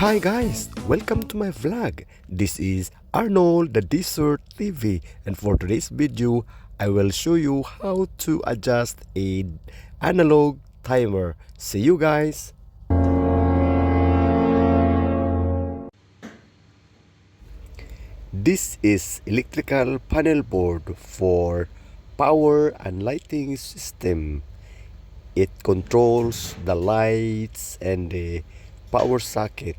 Hi guys, welcome to my vlog. This is Arnold the Desert TV, and for today's video, I will show you how to adjust a analog timer. See you guys. This is electrical panel board for power and lighting system. It controls the lights and the power socket,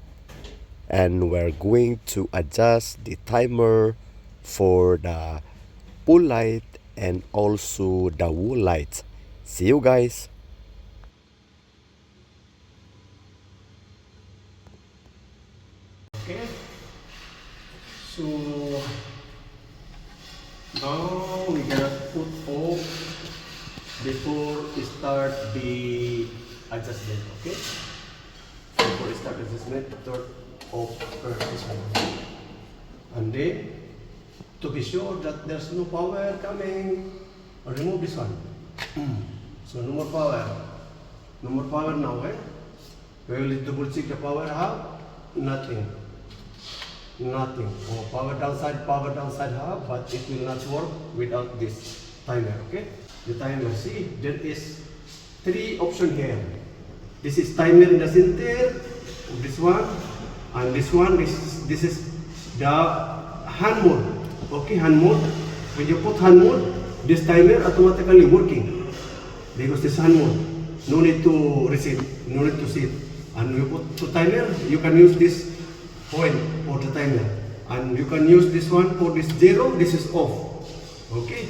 and we're going to adjust the timer for the pull light and also the wall lights. See you guys. Okay, so now we gonna put off before we start the adjustment. Okay, before we start adjustment, turn off first this one, and then to be sure that there's no power coming, remove this one. So no more power now. We will double check the power. How? Nothing. Oh, power downside half, but it will not work without this timer. Okay, the timer, see, there is 3 options here. This is timer in the center, this one, and this one. This is the hand mode. Okay, hand mode. When you put hand mode, this timer automatically working because this hand mode. No need to reset, no need to sit. And you put to timer, you can use this point for the timer, and you can use this one for this 0. This is off. Okay,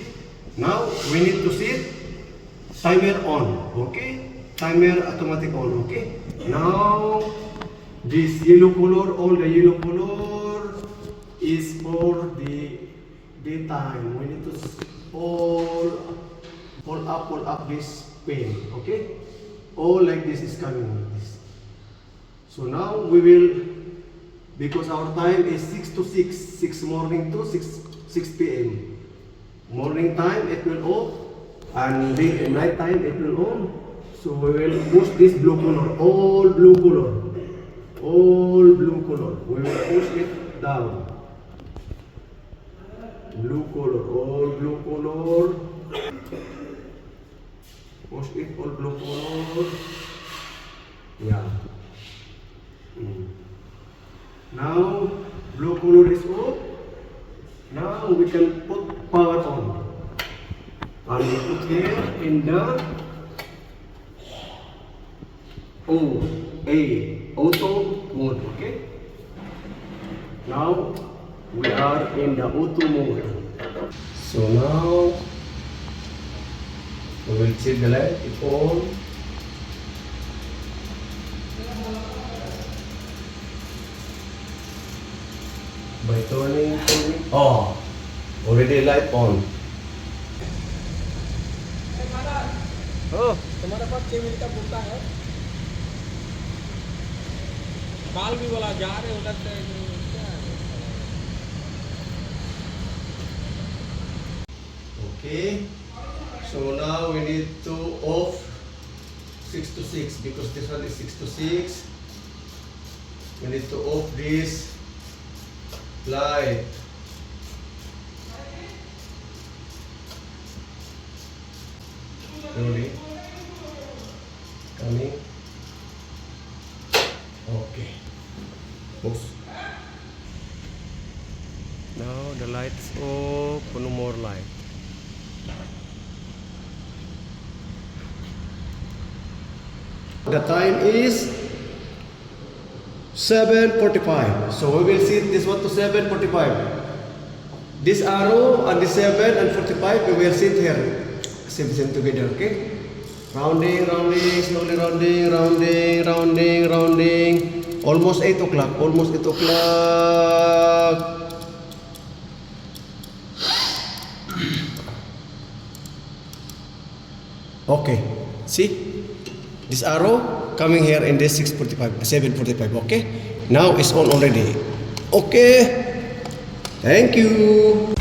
now we need to set timer on. Okay, timer automatic on. Okay, now this yellow color, all the yellow color is for the daytime. We need to pull up this pen. Okay, all like this is coming like this. So now we will, because our time is 6 to 6 morning to 6 p.m. Morning time it will off, and night time it will on. So we will push this blue color, all blue color. We will push it down. Blue color, all blue color. Push it, all blue color. Yeah. Now blue color is off. Now we can put power on, and we put here in the auto mode. Okay, now we are in the auto mode. So now we will check the light is on. By turning, already light on. तुम्हारे पास 6 मिनट का बुकता है, बाल भी बोला जा रहे उधर से क्या है? Okay, so now we need to off 6 to 6 because this one is 6 to 6. We need to off this light. Slowly coming. Okay. Oops. Now the lights off. No more light. The time is 7:45. So we will set this one to 7:45. This arrow and the 7 and 45 we will set here. Same together, okay? Rounding, slowly rounding. Almost 8 o'clock. Almost 8 o'clock. Okay. See? This arrow coming here in this 6:45, 7:45. Okay? Now it's on already. Okay. Thank you.